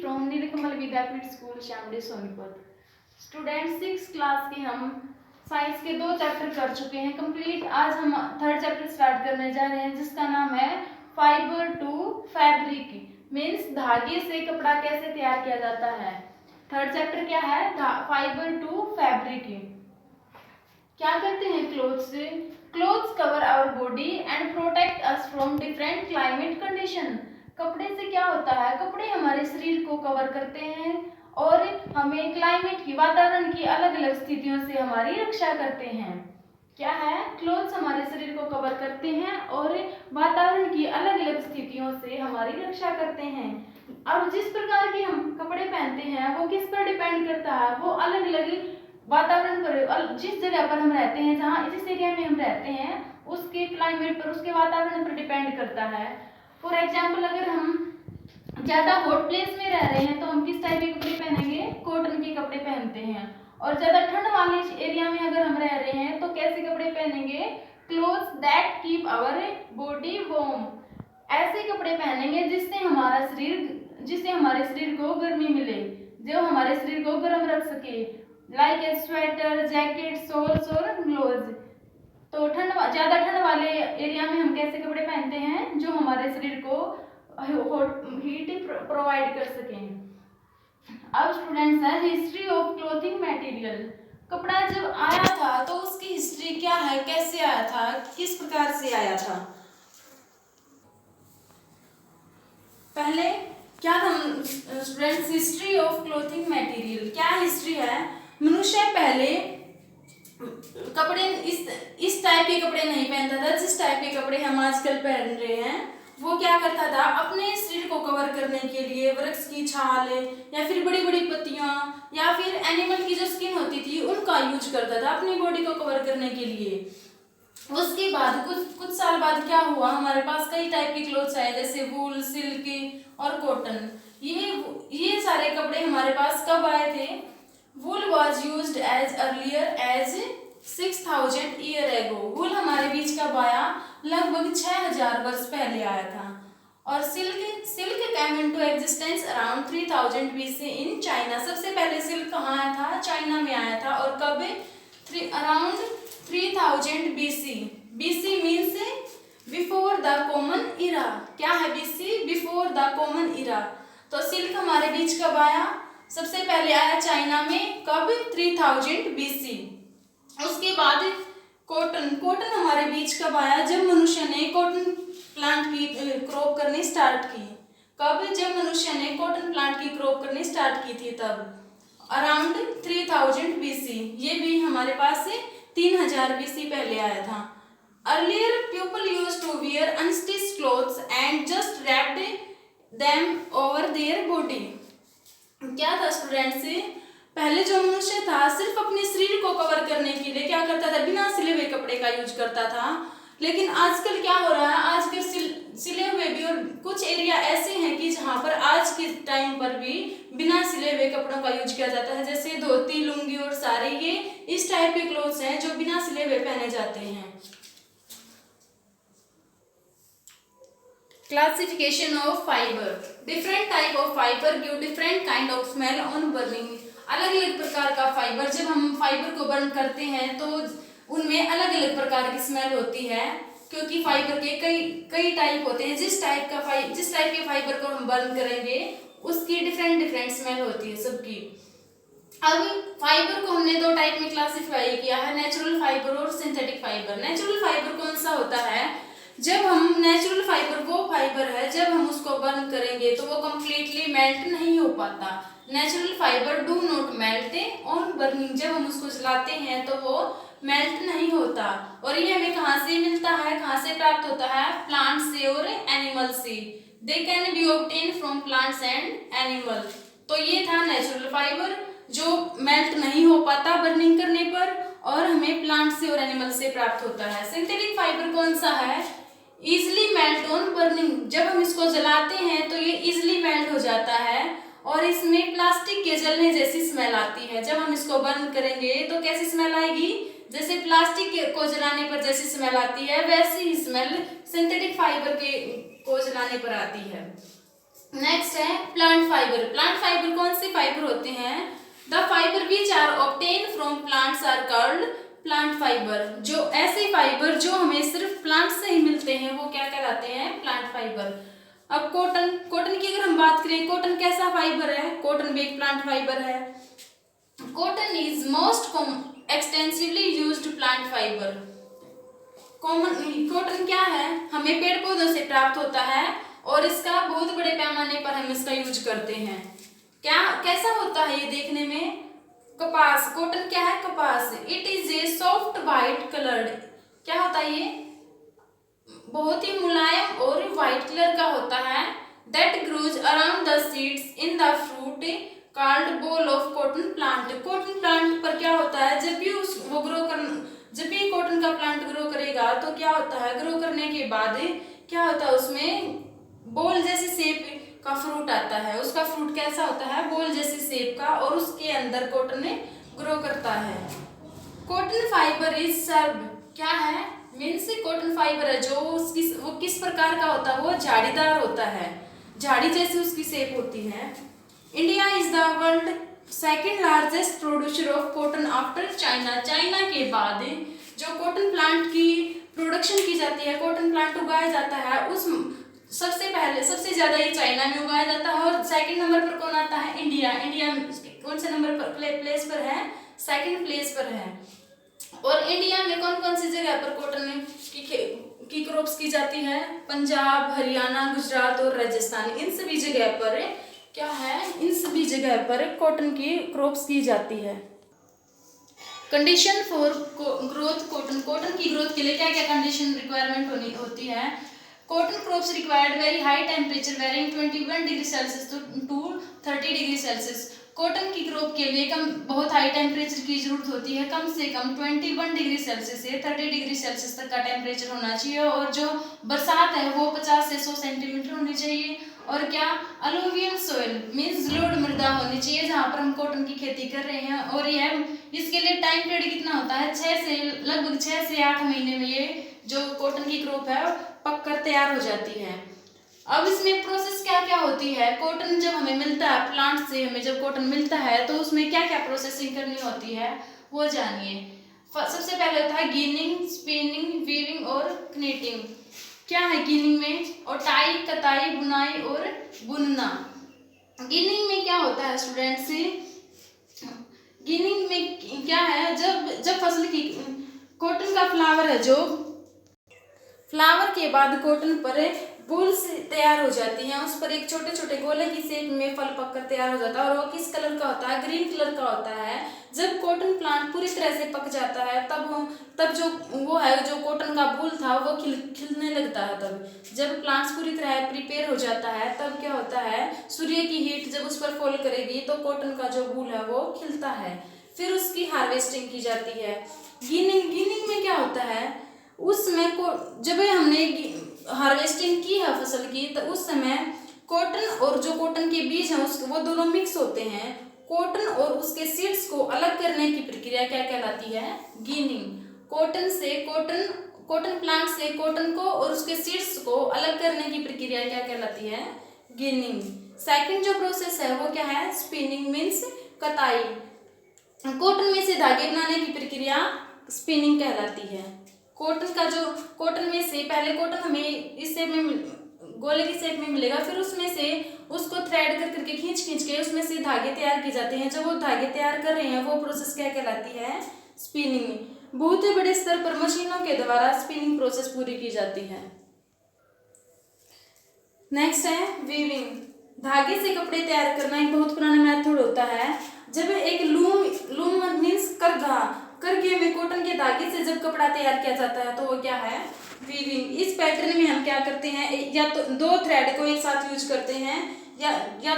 From Neelkamal Vidyapeeth school Shamli Sonipat. Student 6 class के हम science के 2 चैप्टर कर चुके हैं कंप्लीट। आज हम थर्ड चैप्टर स्टार्ट करने जा रहे हैं जिसका नाम है फाइबर टू फैब्रिक मीन्स धागे से कपड़ा कैसे तैयार किया जाता है। थर्ड चैप्टर क्या है? Fibre to fabric. क्या करते हैं क्लोथ्स से? Clothes cover our body and protect us from different climate condition. कपड़े से क्या होता है? कपड़े हमारे शरीर को कवर करते हैं और हमें क्लाइमेट की, वातावरण की अलग अलग स्थितियों से हमारी रक्षा करते हैं। क्या है? क्लोथ्स हमारे शरीर को कवर करते हैं और वातावरण की अलग अलग स्थितियों से हमारी रक्षा करते हैं। अब जिस प्रकार के हम कपड़े पहनते हैं वो किस पर डिपेंड करता है? वो अलग अलग वातावरण पर, जिस जगह पर हम रहते हैं, जहाँ जिस एरिया में हम रहते हैं उसके क्लाइमेट पर, उसके वातावरण पर डिपेंड करता है। फॉर एग्जाम्पल, अगर हम ज्यादा हॉट प्लेस में रह रहे हैं तो हम किस टाइप के कपड़े पहनेंगे? कॉटन के कपड़े पहनते हैं। और ज्यादा ठंड वाले एरिया में अगर हम रह रहे हैं तो कैसे कपड़े पहनेंगे? Clothes that keep our body warm. ऐसे कपड़े पहनेंगे जिससे हमारे शरीर को गर्मी मिले, जो हमारे शरीर को गर्म रख सके, like a sweater, jacket, shawls और ग्लोव्स। तो ज्यादा ठंड वाले एरिया में हम कैसे कपड़े पहनते हैं जो हमारे शरीर को हीट प्रोवाइड कर सकें। अब स्टूडेंट्स है हिस्ट्री ऑफ क्लोथिंग मटेरियल। कपड़ा जब आया था तो उसकी हिस्ट्री क्या है, कैसे आया था, किस प्रकार से आया था? पहले क्या था students? History of clothing material. क्या हिस्ट्री है? मनुष्य पहले कपड़े इस टाइप के कपड़े नहीं पहनता था जिस टाइप के कपड़े हम आजकल पहन रहे हैं। वो क्या करता था? अपने शरीर को कवर करने के लिए वृक्ष की छाल या फिर बड़ी बड़ी पत्तियां या फिर एनिमल की जो स्किन होती थी उनका यूज करता था अपनी बॉडी को कवर करने के लिए। उसके बाद कुछ साल बाद क्या हुआ? हमारे पास कई टाइप के क्लोथ्स आए जैसे वूल, सिल्क और कॉटन। ये सारे कपड़े हमारे पास कब आए थे? Wool was used as earlier as 6000 year ago. Wool हमारे बीच कब आया? लगभग 6000 वर्ष पहले आया था। और silk came into existence around 3000 BC in China. सबसे पहले सिल्क कहाँ आया था? चाइना में आया था। और कब? Around 3000 BC। BC means before the common इरा। क्या है BC? बिफोर द कॉमन इरा। तो सिल्क हमारे बीच कब आया? सबसे पहले आया चाइना में। कब? 3000 BC। उसके बाद कॉटन हमारे बीच कब आया? जब मनुष्य ने कॉटन प्लांट की क्रॉप करनी स्टार्ट की। कब? जब मनुष्य ने कॉटन प्लांट की क्रॉप करनी स्टार्ट की थी तब अराउंड 3000 BC। ये भी हमारे पास से 3000 BC पहले आया था। Earlier people used to wear unstitched clothes and just wrapped them over their body. क्या था स्टूडेंट्स? पहले जो मनुष्य था सिर्फ अपने शरीर को कवर करने के लिए क्या करता था? बिना सिले हुए कपड़े का यूज करता था। लेकिन आजकल क्या हो रहा है? आजकल सिले हुए भी, और कुछ एरिया ऐसे हैं कि जहाँ पर आज के टाइम पर भी बिना सिले हुए कपड़ों का यूज किया जाता है, जैसे धोती, लुंगी और साड़ी। ये इस टाइप के क्लोथ्स हैं जो बिना सिले हुए पहने जाते हैं। Classification of fibre. Different type of fibre give different kind of smell on burning. अलग अलग प्रकार का फाइबर, जब हम फाइबर को बर्न करते हैं तो उनमें अलग अलग प्रकार की स्मेल होती है, क्योंकि फाइबर के कई टाइप होते हैं। जिस टाइप के फाइबर को हम बर्न करेंगे उसकी डिफरेंट स्मेल होती है सबकी। अब फाइबर को हमने 2 टाइप में क्लासिफाई किया है, नेचुरल फाइबर और सिंथेटिक फाइबर। नेचुरल फाइबर कौन सा होता है? जब हम नेचुरल फाइबर वो फाइबर है जब हम उसको बर्न करेंगे तो वो कंप्लीटली मेल्ट नहीं हो पाता। Natural fibre do not melt on burning. जब हम उसको जलाते हैं तो वो मेल्ट नहीं होता। और ये हमें कहाँ से मिलता है, कहाँ से प्राप्त होता है? प्लांट से और एनिमल से। They can be obtain from plants and animal. तो ये था नेचुरल फाइबर जो मेल्ट नहीं हो पाता बर्निंग करने पर और हमें प्लांट से और एनिमल से प्राप्त होता है। सिंथेटिक फाइबर कौन सा है? Easily melt on burning. जब हम इसको जलाते हैं तो ये इजिली मेल्ट हो जाता है और इसमें प्लास्टिक के जलने जैसी स्मेल आती है। जब हम इसको बर्न करेंगे तो कैसी स्मेल आएगी? जैसे प्लास्टिक को जलाने पर जैसी स्मेल आती है वैसी ही स्मेल सिंथेटिक फाइबर को जलाने पर आती है। नेक्स्ट है प्लांट फाइबर। प्लांट फाइबर कौन से फाइबर होते हैं? The fibre which are obtain from plants are called plant fibre. जो ऐसे फाइबर जो हमें सिर्फ प्लांट से ही मिलते हैं वो क्या कहलाते हैं? Plant fibre. अब कॉटन, कॉटन की अगर हम बात करें, कॉटन कैसा फाइबर है? कॉटन भी एक प्लांट फाइबर है। Cotton is most extensively used plant fibre. Cotton क्या है? हमें पेड़ पौधों से प्राप्त होता है और इसका बहुत बड़े पैमाने पर हम इसका यूज करते हैं। क्या कैसा होता है ये देखने में? कपास। कॉटन क्या है? कपास। It is a soft white coloured. क्या होता है ये? बहुत ही मुलायम और व्हाइट कलर का होता है। That grows around the seeds in the fruit called ball of cotton plant. Cotton plant पर क्या होता है? जब भी वो जब भी कॉटन का प्लांट ग्रो करेगा तो क्या होता है? ग्रो करने के बाद क्या होता है? उसमें बॉल जैसी शेप का फ्रूट आता है। उसका फ्रूट कैसा होता है? बॉल जैसी शेप का, और उसके अंदर कॉटन ग्रो करता है। कॉटन फाइबर इज सर्व। क्या है? मीन्स कॉटन फाइबर है जो वो किस प्रकार का होता है? वो झाड़ीदार होता है, झाड़ी जैसी उसकी शेप होती है। India is the world second largest producer of cotton after China. China के बाद जो कॉटन प्लांट की प्रोडक्शन की जाती है, कॉटन प्लांट उगाया जाता है, उस सबसे पहले सबसे ज्यादा ये चाइना में उगाया जाता है। और सेकंड नंबर पर कौन आता है? इंडिया। इंडिया कौन से नंबर पर प्लेस पर है? सेकंड प्लेस पर है। और इंडिया में कौन कौन सी जगह पर कॉटन की क्रॉप्स की जाती है? पंजाब, हरियाणा, गुजरात और राजस्थान। इन सभी जगह पर क्या है? इन सभी जगह पर कॉटन की क्रॉप्स की जाती है। Condition for growth cotton. Cotton की ग्रोथ के लिए क्या क्या कंडीशन रिक्वायरमेंट होती है? Cotton crops required very high temperature varying 21 degree Celsius to 30 degree Celsius. Cotton की क्रॉप के लिए बहुत हाई टेम्परेचर की जरूरत होती है। कम से कम 21 डिग्री सेल्सियस से 30 डिग्री सेल्सियस तक का टेम्परेचर होना चाहिए। और जो बरसात है वो 50 से 100 सेंटीमीटर होनी चाहिए। और क्या? अलुवियल सोइल मीन्स जलोढ़ मृदा होनी चाहिए जहाँ पर हम कॉटन की खेती कर रहे हैं। और यह इसके लिए टाइम पीरियड कितना होता है? लगभग 6 से 8 महीने में ये जो कॉटन की क्रॉप है पक कर तैयार हो जाती है। अब इसमें प्रोसेस क्या क्या होती है? कॉटन जब हमें मिलता है प्लांट से, हमें जब कॉटन मिलता है तो उसमें क्या क्या प्रोसेसिंग करनी होती है वो जानिए। सबसे पहले होता है गिनिंग, स्पिनिंग, वीविंग और क्नीटिंग। क्या है गिनिंग में? और टाई, कताई, बुनाई और बुनना। गिनिंग में क्या होता है स्टूडेंट्स? गिनिंग में क्या है? जब फसल की कॉटन का फ्लावर है, जो फ्लावर के बाद कॉटन पर वूल से तैयार हो जाती है, उस पर एक छोटे छोटे गोले की शेप में फल पककर तैयार हो जाता है। और वो किस कलर का होता है? ग्रीन कलर का होता है। जब कॉटन प्लांट पूरी तरह से पक जाता है तब जो वो है, जो कॉटन का वूल था वो खिलने लगता है। तब जब प्लांट्स पूरी तरह प्रिपेयर हो जाता है तब क्या होता है? सूर्य की हीट जब उस पर फॉल करेगी तो कॉटन का जो वूल है वो खिलता है। फिर उसकी हार्वेस्टिंग की जाती है। गिनिंग में क्या होता है? उसमें जब हमने हार्वेस्टिंग की है फसल की तो उस समय कॉटन और जो कॉटन के बीज हैं वो दोनों मिक्स होते हैं। कॉटन और उसके सीड्स को अलग करने की प्रक्रिया क्या कहलाती है? गिनिंग। कॉटन प्लांट से कॉटन को और उसके सीड्स को अलग करने की प्रक्रिया क्या कहलाती है? गिनिंग। सेकंड जो प्रोसेस है वो क्या है? स्पिनिंग मीन्स कताई। कॉटन में से धागे बनाने की प्रक्रिया स्पिनिंग कहलाती है। कॉटन में से पहले कॉटन हमें इस शेप में गोले की शेप में मिलेगा, फिर उसमें से उसको थ्रेड कर करके खींच के उसमें से धागे तैयार किए जाते हैं। जब वो धागे तैयार कर रहे हैं वो प्रोसेस क्या कहलाती है? स्पिनिंग। बहुत ही बड़े स्तर पर मशीनों के द्वारा स्पिनिंग प्रोसेस पूरी की जाती है। नेक्स्ट है वीविंग। धागे से कपड़े तैयार करना एक बहुत पुराना मेथड होता है। जब एक लूम मीन्स करघे में कॉटन के धागे से जब कपड़ा तैयार किया जाता है तो वो क्या है? वीविंग। इस पैटर्न में हम क्या करते हैं? या तो दो थ्रेड को एक साथ यूज करते हैं, या क्या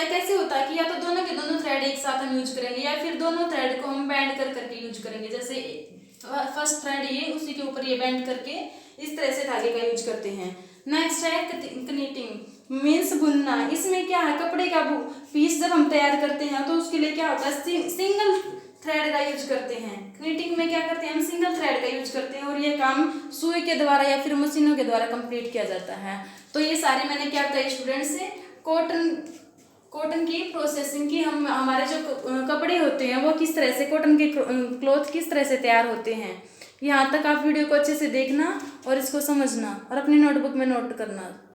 कैसे होता है कि या तो दोनों के दोनों थ्रेड एक साथ हम यूज करेंगे, या फिर दोनों थ्रेड को हम बैंड कर करके यूज करेंगे। जैसे फर्स्ट थ्रेड ये, उसी के ऊपर ये बैंड करके इस तरह से धागे का यूज करते हैं। नेक्स्ट है कनीटिंग मीन्स बुनना। इसमें क्या है? कपड़े का पीस जब हम तैयार करते हैं तो उसके लिए क्या होता है? सिंगल थ्रेड का यूज करते हैं। क्नीटिंग में क्या करते हैं? हम सिंगल थ्रेड का यूज करते हैं और ये काम सुई के द्वारा या फिर मशीनों के द्वारा कंप्लीट किया जाता है। तो ये सारे मैंने क्या बताया स्टूडेंट्स से? कॉटन की प्रोसेसिंग की, हम हमारे जो कपड़े होते हैं वो किस तरह से, कॉटन के क्लॉथ किस तरह से तैयार होते हैं। यहाँ तक आप वीडियो को अच्छे से देखना और इसको समझना और अपनी नोटबुक में नोट करना।